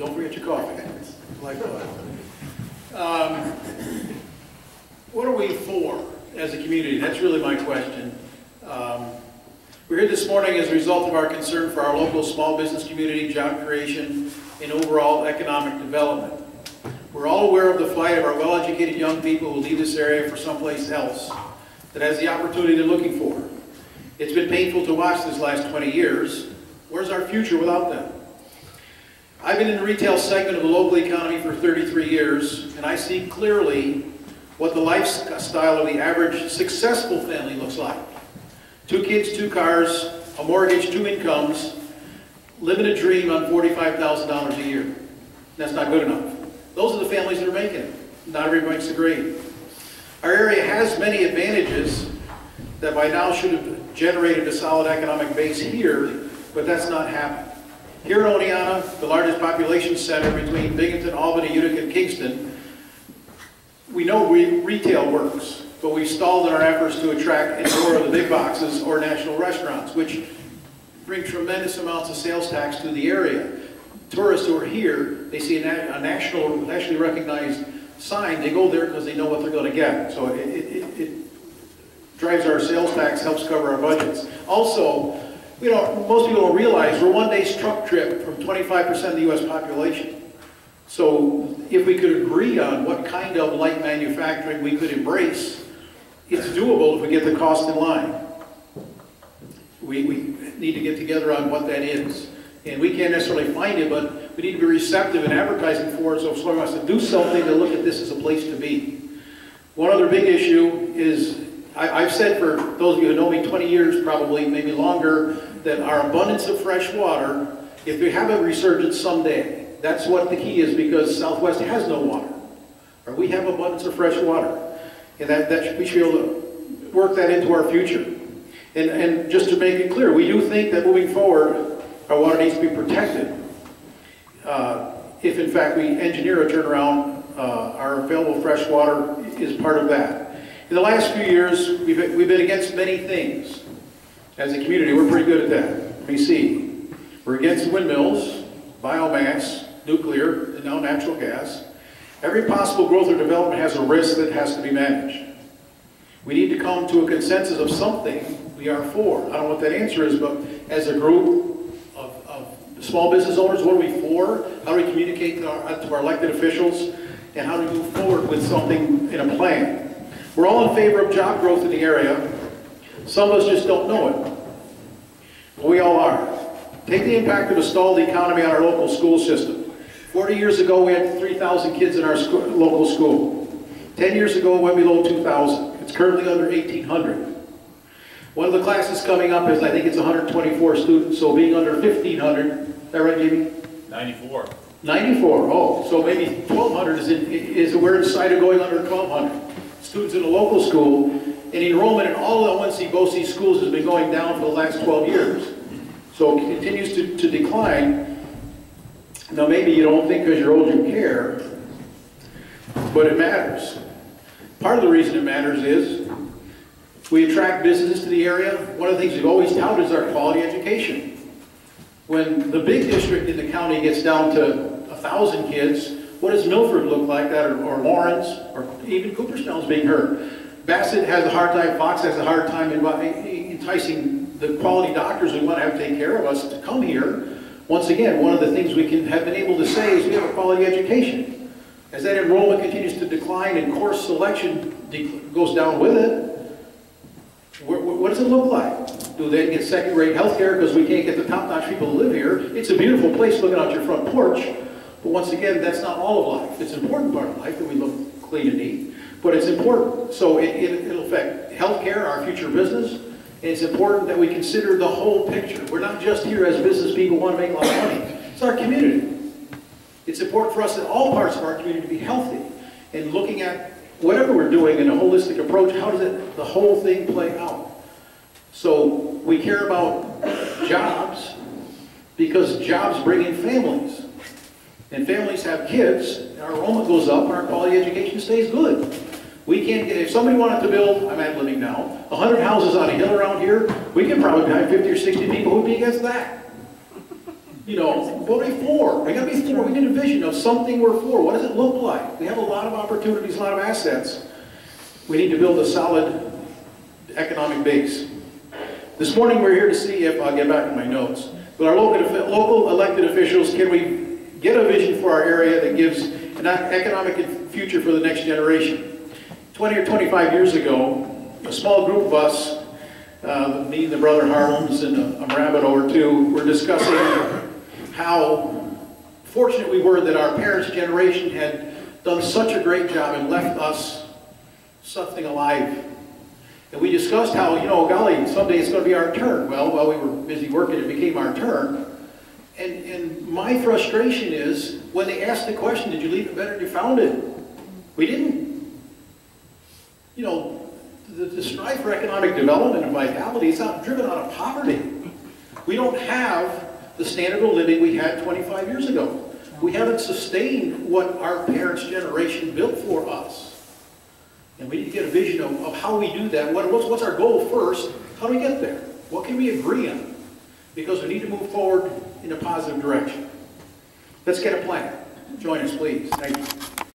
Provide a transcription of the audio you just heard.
Don't forget your coffee. Likewise. What are we for as a community? That's really my question. We're here this morning as a result of our concern for our local small business community, job creation, and overall economic development. We're all aware of the flight of our well-educated young people who leave this area for someplace else that has the opportunity they're looking for. It's been painful to watch this last 20 years. Where's our future without them? I've been in the retail segment of the local economy for 33 years, and I see clearly what the lifestyle of the average successful family looks like. 2 kids, 2 cars, a mortgage, 2 incomes, living a dream on $45,000 a year. That's not good enough. Those are the families that are making it. Not everybody makes the grade. Our area has many advantages that by now should have generated a solid economic base here, but that's not happened. Here in Oneonta, the largest population center between Binghamton, Albany, Utica, and Kingston, we know retail works, but we've stalled in our efforts to attract more of the big boxes or national restaurants, which bring tremendous amounts of sales tax to the area. Tourists who are here, they see a nationally recognized sign, they go there because they know what they're going to get. So it drives our sales tax, helps cover our budgets. Also, most people don't realize we're one day's truck trip from 25% of the U.S. population. So if we could agree on what kind of light manufacturing we could embrace, it's doable if we get the cost in line. We need to get together on what that is. And we can't necessarily find it, but we need to be receptive in advertising for it, so if someone wants to do something, to look at this as a place to be. One other big issue is, I've said for those of you who know me 20 years, probably, maybe longer, that our abundance of fresh water, if we have a resurgence someday, that's what the key is, because Southwest has no water. Or we have abundance of fresh water. And we should be able to work that into our future. And just to make it clear, we do think that moving forward, our water needs to be protected. If in fact we engineer a turnaround, our available fresh water is part of that. In the last few years, we've been against many things. As a community, we're pretty good at that. We see. We're against windmills, biomass, nuclear, and now natural gas. Every possible growth or development has a risk that has to be managed. We need to come to a consensus of something we are for. I don't know what that answer is, but as a group of small business owners, what are we for? How do we communicate to our elected officials? And how do we move forward with something in a plan? We're all in favor of job growth in the area. Some of us just don't know it. But we all are. Take the impact of a stalled economy on our local school system. 40 years ago, we had 3,000 kids in our local school. 10 years ago, it went below 2,000. It's currently under 1,800. One of the classes coming up is, I think it's 124 students, so being under 1,500, is that right, Jamie? 94. 94, oh, so maybe 1,200 is we're in sight of going under 1,200. Students in a local school, and enrollment in all L1C BOCES schools has been going down for the last 12 years. So it continues to decline. Now maybe you don't think because you're old you care, but it matters. Part of the reason it matters is we attract businesses to the area. One of the things we've always touted is our quality education. When the big district in the county gets down to 1,000 kids, what does Milford look like that, or Lawrence, or even Cooperstown's being hurt? Bassett has a hard time, Fox has a hard time enticing the quality doctors we want to have take care of us to come here. Once again, one of the things we have been able to say is we have a quality education. As that enrollment continues to decline and course selection goes down with it, what does it look like? Do they get second-rate health care because we can't get the top-notch people to live here? It's a beautiful place looking out your front porch, but once again, that's not all of life. It's an important part of life that we look clean and neat, but it's important. So it'll affect health care, our future business, and it's important that we consider the whole picture. We're not just here as business people who want to make a lot of money. It's our community. It's important for us in all parts of our community to be healthy and looking at whatever we're doing in a holistic approach, how does the whole thing play out? So we care about jobs because jobs bring in families. And families have kids, and our enrollment goes up, and our quality education stays good. We can't get, if somebody wanted to build, I'm ad libbing now, 100 houses on a hill around here, we could probably have 50 or 60 people who'd be against that. You know, what are we for? We gotta be for. We need a vision of something we're for. What does it look like? We have a lot of opportunities, a lot of assets. We need to build a solid economic base. This morning we're here to see if, I'll get back to my notes, but our local elected officials, can we get a vision for our area that gives an economic future for the next generation? 20 or 25 years ago, a small group of us, me and the brother Harlems and a rabbit or two, were discussing how fortunate we were that our parents' generation had done such a great job and left us something alive. And we discussed how, you know, golly, someday it's going to be our turn. Well, while we were busy working, it became our turn. And my frustration is, when they asked the question, did you leave it better than you found it? We didn't. You know, the strive for economic development and vitality is not driven out of poverty. We don't have the standard of living we had 25 years ago. We haven't sustained what our parents' generation built for us. And we need to get a vision of how we do that. What's our goal first? How do we get there? What can we agree on? Because we need to move forward in a positive direction. Let's get a plan. Join us, please. Thank you.